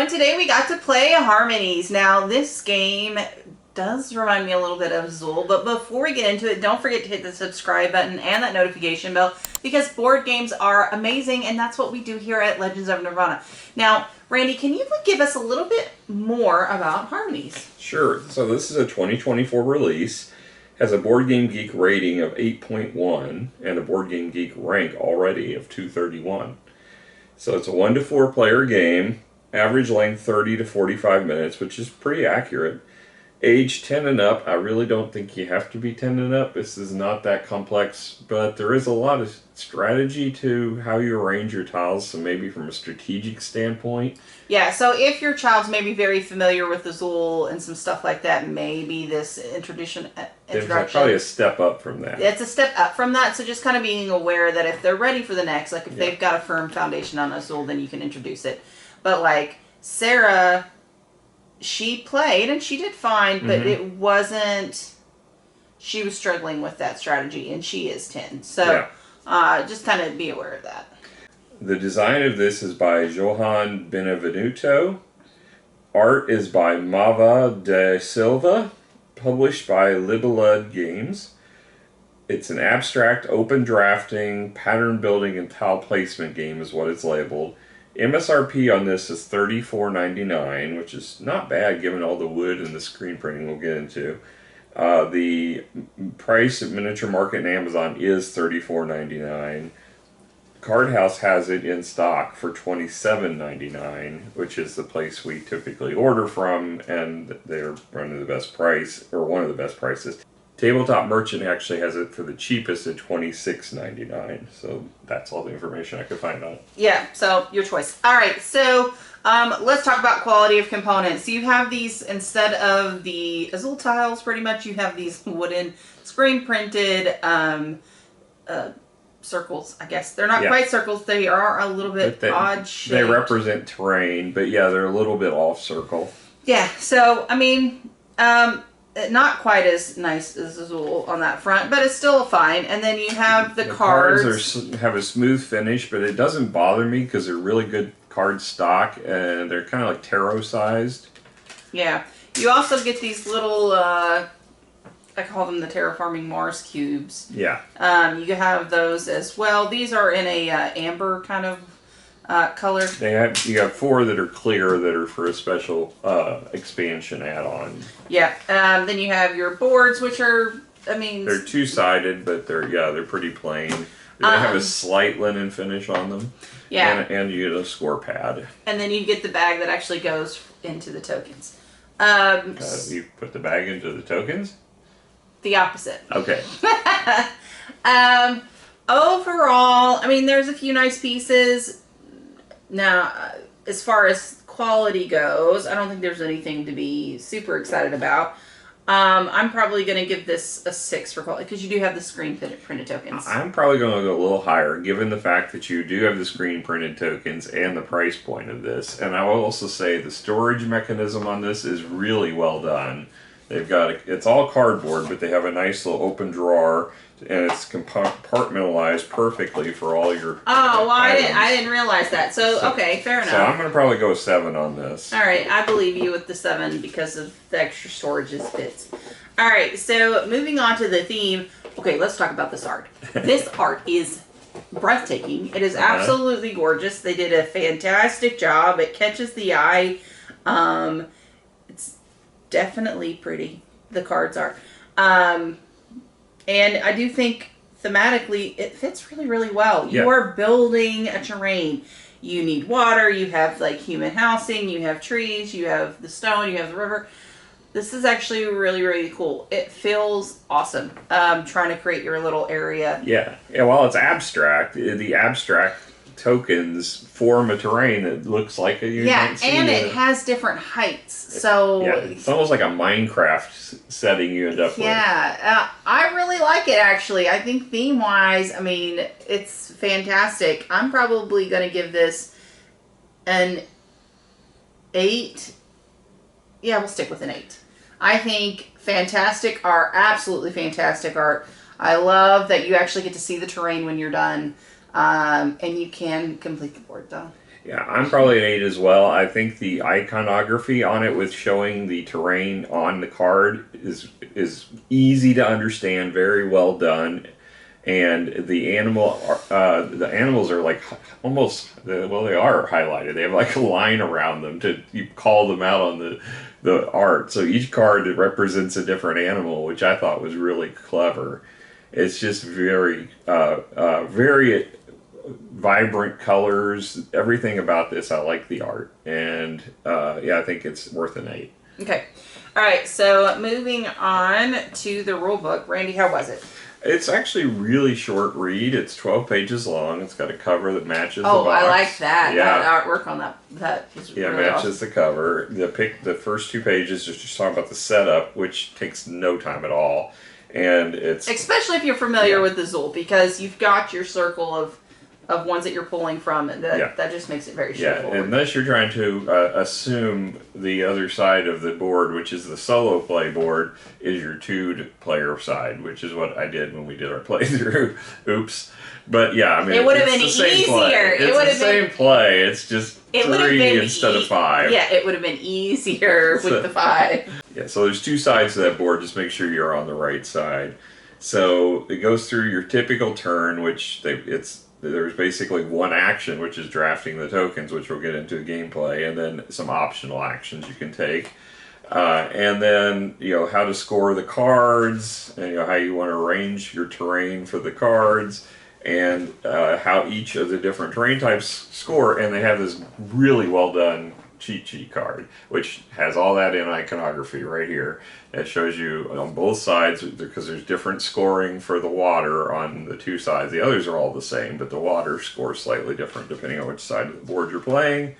and today we got to play Harmonies. Now, this game does remind me a little bit of Zool, but before we get into it, don't forget to hit the subscribe button and that notification bell, because board games are amazing, and that's what we do here at Legends of Nirvana. Now, Randy, can you give us a little bit more about Harmonies? Sure. So this is a 2024 release. Has a Board Game Geek rating of 8.1 and a Board Game Geek rank already of 231. So it's a 1 to 4 player game. Average length 30 to 45 minutes, which is pretty accurate. Age 10 and up. I really don't think you have to be 10 and up. This is not that complex, but there is a lot of strategy to how you arrange your tiles, so maybe from a strategic standpoint. Yeah, so if your child's maybe very familiar with the Zool and some stuff like that, maybe this introduction. It's probably a step up from that. It's a step up from that, so just kind of being aware that if they're ready for the next, like if they've got a firm foundation on a Zool, then you can introduce it. But like Sarah, she played and she did fine, but it wasn't, she was struggling with that strategy, and she is 10. So just kind of be aware of that. The design of this is by Johan Benevenuto. Art is by Mava de Silva, published by Libellud Games. It's an abstract, open drafting, pattern building, and tile placement game is what it's labeled. MSRP on this is $34.99, which is not bad given all the wood and the screen printing we'll get into. The price at Miniature Market and Amazon is $34.99. Card House has it in stock for $27.99, which is the place we typically order from, and they're running the best price, or one of the best prices. Tabletop Merchant actually has it for the cheapest at $26.99, so that's all the information I could find on it. Yeah, so your choice. All right, so let's talk about quality of components. You have these, instead of the Azul tiles, pretty much you have these wooden screen printed circles, I guess. They're not quite circles. They are a little bit odd shaped. They represent terrain, but yeah, they're a little bit off circle. Yeah, so, I mean, not quite as nice as Azul on that front, but it's still fine. And then you have the cards. Have a smooth finish, but it doesn't bother me because they're really good card stock, and they're kind of like tarot sized. Yeah. You also get these little, I call them the Terraforming Mars cubes. Yeah. You have those as well. These are in a amber kind of color. You have 4 that are clear that are for a special expansion add-on. Yeah. Then you have your boards, which are, I mean, they're two-sided, but they're pretty plain. They have a slight linen finish on them. Yeah. And you get a score pad. And then you get the bag that actually goes into the tokens. You put the bag into the tokens? The opposite. Okay. Overall, I mean, there's a few nice pieces. Now, as far as quality goes, I don't think there's anything to be super excited about. I'm probably going to give this a 6 for quality, because you do have the screen printed tokens. I'm probably going to go a little higher, given the fact that you do have the screen printed tokens and the price point of this. And I will also say the storage mechanism on this is really well done. They've got it's all cardboard, but they have a nice little open drawer, and it's compartmentalized perfectly for all your. Oh, well, I didn't realize that. So okay, fair enough. So I'm going to probably go 7 on this. All right, I believe you with the 7 because of the extra storage it fits. All right, so moving on to the theme. Okay, let's talk about this art. This art is breathtaking. It is absolutely gorgeous. They did a fantastic job. It catches the eye. It's definitely pretty. The cards are. And I do think thematically it fits really, really well. Yeah. You are building a terrain. You need water, you have like human housing, you have trees, you have the stone, you have the river. This is actually really, really cool. It feels awesome. Trying to create your little area. Yeah. While it's abstract, the abstract tokens form a terrain that looks like a and it has different heights. So it's almost like a Minecraft setting you end up with. Yeah, I really like it actually. I think theme wise, I mean, it's fantastic. I'm probably gonna give this an 8. Yeah, we'll stick with an 8. I think fantastic art, absolutely fantastic art. I love that you actually get to see the terrain when you're done. And you can complete the board though. Yeah, I'm probably an 8 as well. I think the iconography on it with showing the terrain on the card is easy to understand, very well done, and the animals are like almost well, they are highlighted. They have like a line around them to you call them out on the art. So each card represents a different animal, which I thought was really clever. It's just very vibrant colors. Everything about this, I like the art, and yeah, I think it's worth an 8. Okay. All right. So moving on to the rule book. Randy, how was it? It's actually really short read. It's 12 pages long. It's got a cover that matches the Oh, box. I like that. Yeah. That artwork on that is Yeah, really matches awesome. the cover. The first 2 pages just talking about the setup, which takes no time at all, and it's Especially if you're familiar with the Zool, because you've got your circle of ones that you're pulling from. That just makes it very straightforward. unless you're trying to assume the other side of the board, which is the solo play board, is your 2-player side, which is what I did when we did our playthrough. Oops. But yeah, I mean, it would have it's been the same easier. play. It It's would the have been same play. It's just it would have 3 been instead of 5. Yeah, it would have been easier with the 5. Yeah, so there's 2 sides to that board. Just make sure you're on the right side. So it goes through your typical turn, which there's basically one action, which is drafting the tokens, which we'll get into gameplay, and then some optional actions you can take. And then, how to score the cards, and, how you want to arrange your terrain for the cards, and how each of the different terrain types score. And they have this really well done cheat sheet card, which has all that in iconography right here. It shows you on both sides, because there's different scoring for the water on the 2 sides. The others are all the same, but the water scores slightly different depending on which side of the board you're playing.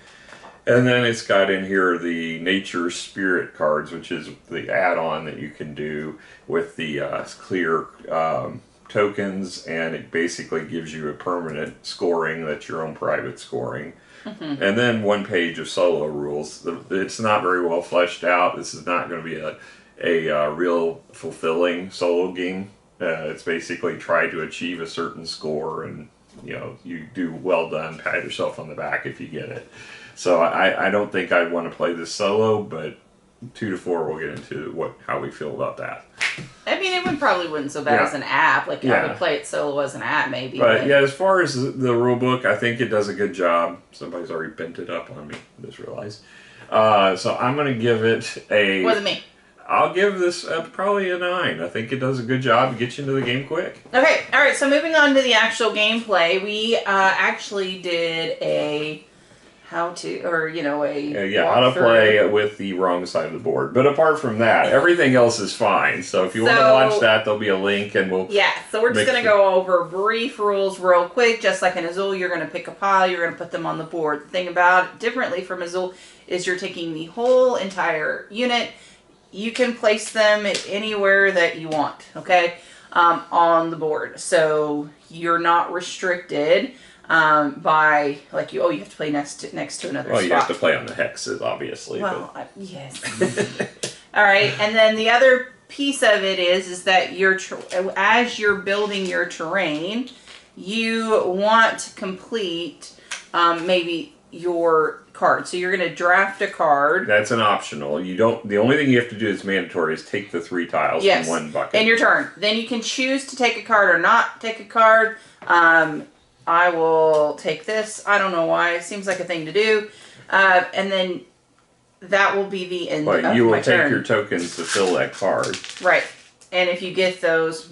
And then it's got in here the Nature Spirit cards, which is the add-on that you can do with the clear tokens, and it basically gives you a permanent scoring that's your own private scoring. Mm-hmm. And then 1 page of solo rules. It's not very well fleshed out. This is not going to be a real fulfilling solo game. It's basically try to achieve a certain score, and you do well done, pat yourself on the back if you get it. So I don't think I'd want to play this solo, but 2 to 4 we'll get into how we feel about that. I mean, it probably wouldn't so bad as an app. Like, I would play it solo as an app, maybe. But yeah, as far as the rule book, I think it does a good job. Somebody's already bent it up on me, I just realized. So I'm going to give it a... More than me. I'll give this probably a 9. I think it does a good job to get you into the game quick. Okay, alright, so moving on to the actual gameplay, we actually did a how to, or how to play with the wrong side of the board. But apart from that, everything else is fine. So if you want to watch that, there'll be a link, and we'll... Yeah, so we're just going to go over brief rules real quick. Just like in Azul, you're going to pick a pile, you're going to put them on the board. The thing about it, differently from Azul, is you're taking the whole entire unit. You can place them anywhere that you want, okay, on the board. So you're not restricted by, like, you have to play next to another spot. You have to play on the hexes, obviously. Well, yes. All right, and then the other piece of it is that as you're building your terrain, you want to complete maybe your card. So you're going to draft a card. That's an optional. You don't. The only thing you have to do that's mandatory is take the 3 tiles from one bucket. In your turn. Then you can choose to take a card or not take a card. I will take this. I don't know why. It seems like a thing to do. And then that will be the end of my turn. You will take your tokens to fill that card. Right. And if you get those...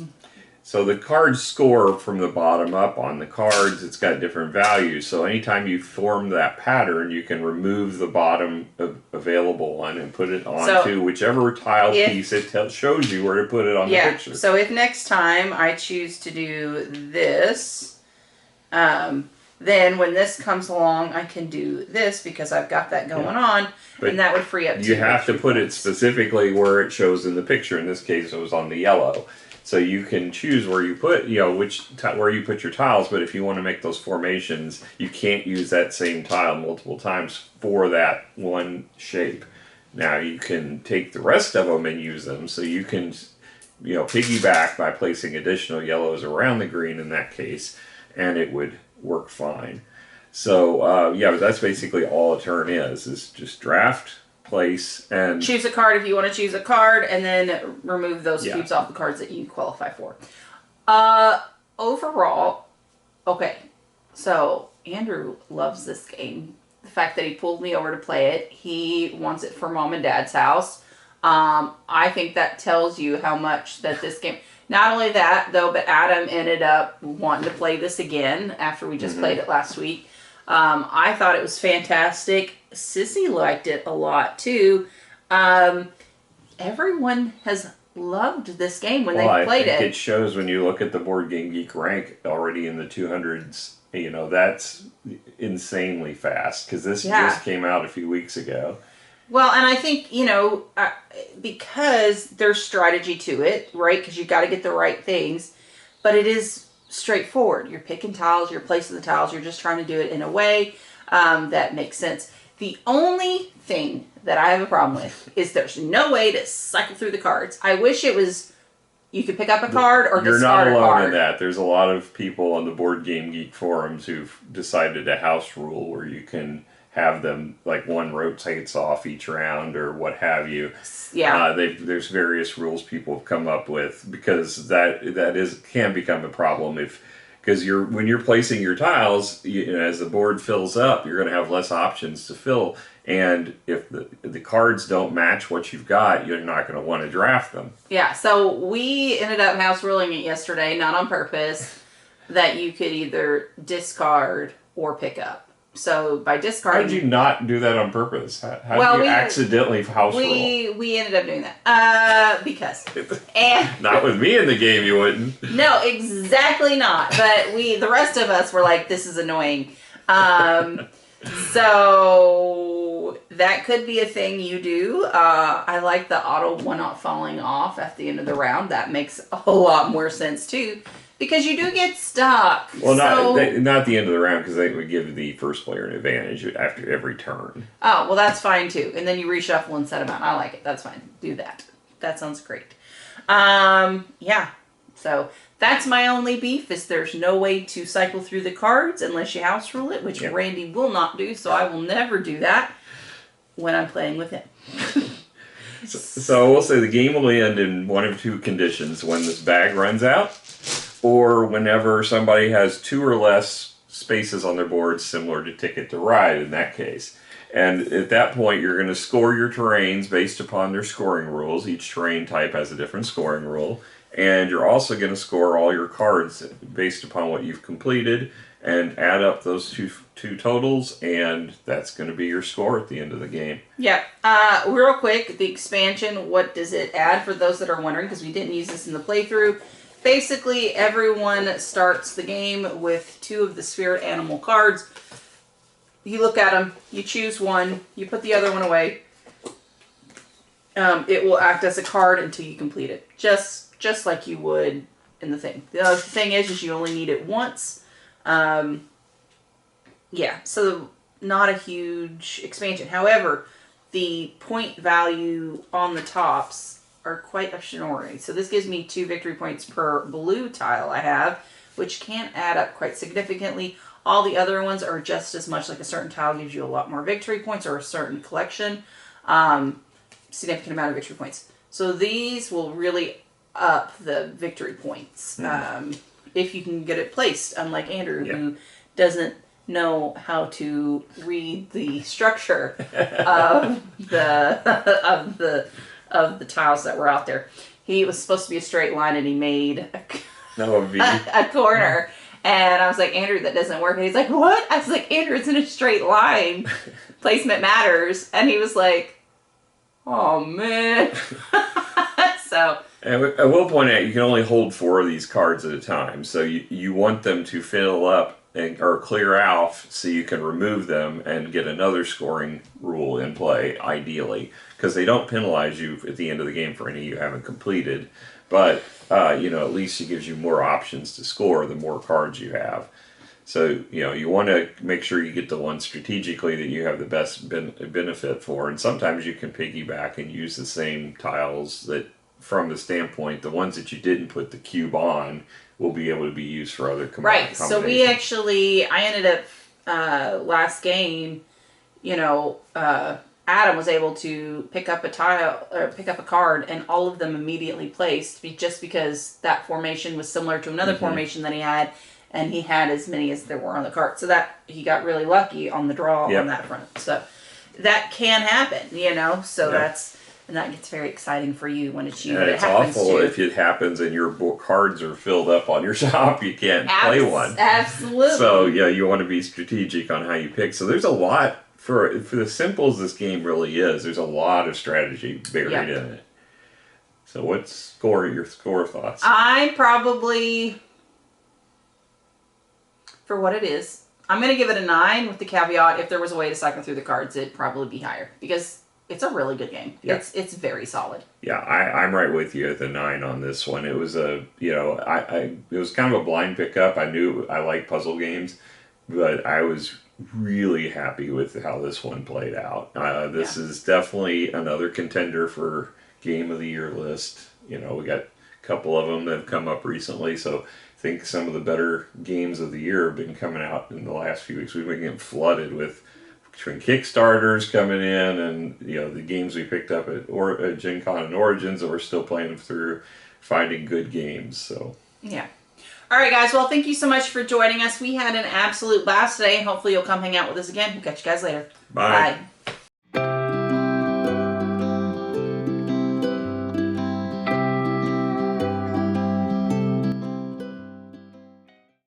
So the cards score from the bottom up on the cards. It's got different values. So anytime you form that pattern, you can remove the bottom available one and put it onto whichever tile piece it shows you where to put it on the picture. So if next time I choose to do this... then when this comes along, I can do this because I've got that going on, and that would free up. You have to put it specifically where it shows in the picture. In this case, it was on the yellow, so you can choose where you put, where you put your tiles. But if you want to make those formations, you can't use that same tile multiple times for that one shape. Now you can take the rest of them and use them, so you can, piggyback by placing additional yellows around the green in that case, and it would work fine. So yeah, but that's basically all a turn is just draft, place, and choose a card if you want to choose a card, and then remove those Yeah. cubes off the cards that you qualify for. Overall, okay, so Andrew loves this game. The fact that he pulled me over to play it, he wants it for mom and dad's house. I think that tells you how much that this game. Not only that, though, but Adam ended up wanting to play this again after we just played it last week. I thought it was fantastic. Sissy liked it a lot, too. Everyone has loved this game when they played I think it. it shows when you look at the Board Game Geek rank already in the 200s. You know, that's insanely fast because this just came out a few weeks ago. Well, and I think, because there's strategy to it, right? Because you got to get the right things. But it is straightforward. You're picking tiles, you're placing the tiles, you're just trying to do it in a way that makes sense. The only thing that I have a problem with is there's no way to cycle through the cards. I wish it was you could pick up a card or discard a card. You're not alone in that. There's a lot of people on the Board Game Geek forums who've decided a house rule where you can have them, like one rotates off each round or what have you. Yeah. There's various rules people have come up with because that can become a problem because when you're placing your tiles, as the board fills up, you're going to have less options to fill. And if the cards don't match what you've got, you're not going to want to draft them. Yeah, so we ended up house ruling it yesterday, not on purpose, that you could either discard or pick up. So by discarding... How did you not do that on purpose? How did you accidentally house rule? We ended up doing that. Because. And not with me in the game, you wouldn't. No, exactly not. But the rest of us were like, this is annoying. So that could be a thing you do. I like the auto one not falling off at the end of the round. That makes a lot more sense too. Because you do get stuck. Well, not the end of the round, because they would give the first player an advantage after every turn. Oh, well, that's fine, too. And then you reshuffle and set them out. I like it. That's fine. Do that. That sounds great. Yeah. So, that's my only beef, is there's no way to cycle through the cards unless you house rule it, which Randy will not do, so I will never do that when I'm playing with him. So, I will say the game will end in one of two conditions. When this bag runs out, or whenever somebody has two or less spaces on their board similar to Ticket to Ride in that case. And at that point, you're going to score your terrains based upon their scoring rules. Each terrain type has a different scoring rule. And you're also going to score all your cards based upon what you've completed and add up those two totals, and that's going to be your score at the end of the game. Yeah. Real quick, the expansion, what does it add for those that are wondering, because we didn't use this in the playthrough. Basically, everyone starts the game with 2 of the spirit animal cards. You look at them, you choose one, you put the other one away. It will act as a card until you complete it, just like you would in the thing. The other thing is you only need it once. Yeah, so not a huge expansion. However, the point value on the tops are quite extraordinary. So this gives me 2 victory points per blue tile I have, which can add up quite significantly. All the other ones are just as much, like a certain tile gives you a lot more victory points, or a certain collection, significant amount of victory points. So these will really up the victory points if you can get it placed, unlike Andrew, who doesn't know how to read the structure of the tiles that were out there. He was supposed to be a straight line, and he made a corner. And I was like, Andrew, that doesn't work. And he's like, what? I was like, Andrew, it's in a straight line. Placement matters. And he was like, oh, man. So. And I will point out, you can only hold 4 of these cards at a time. So you want them to fill up or clear out so you can remove them and get another scoring rule in play, ideally. Because they don't penalize you at the end of the game for any you haven't completed. But, at least it gives you more options to score the more cards you have. So, you want to make sure you get the one strategically that you have the best benefit for. And sometimes you can piggyback and use the same tiles that, from the standpoint, the ones that you didn't put the cube on will be able to be used for other combinations. Right, so I ended up last game, Adam was able to pick up a tile or pick up a card, and all of them immediately placed, just because that formation was similar to another formation that he had, and he had as many as there were on the card. So that he got really lucky on the draw on that front. So that can happen, So that gets very exciting for you when it's you. And it's awful if it happens and your cards are filled up on your shop. You can't play one. Absolutely. So you want to be strategic on how you pick. So there's a lot for as simple as this game really is. There's a lot of strategy buried in it. So what's your score thoughts? I probably, for what it is, I'm going to give it a 9 with the caveat if there was a way to cycle through the cards, it'd probably be higher because it's a really good game. Yeah. It's very solid. Yeah, I'm right with you at the 9 on this one. It was it was kind of a blind pickup. I knew I like puzzle games, but I was really happy with how this one played out. This is definitely another contender for Game of the Year list. We got a couple of them that have come up recently, so I think some of the better games of the year have been coming out in the last few weeks. We've been getting flooded with between Kickstarters coming in and the games we picked up at Gen Con and Origins that we're still playing through, finding good games. So yeah. All right, guys. Well, thank you so much for joining us. We had an absolute blast today, and hopefully you'll come hang out with us again. We'll catch you guys later. Bye. Bye.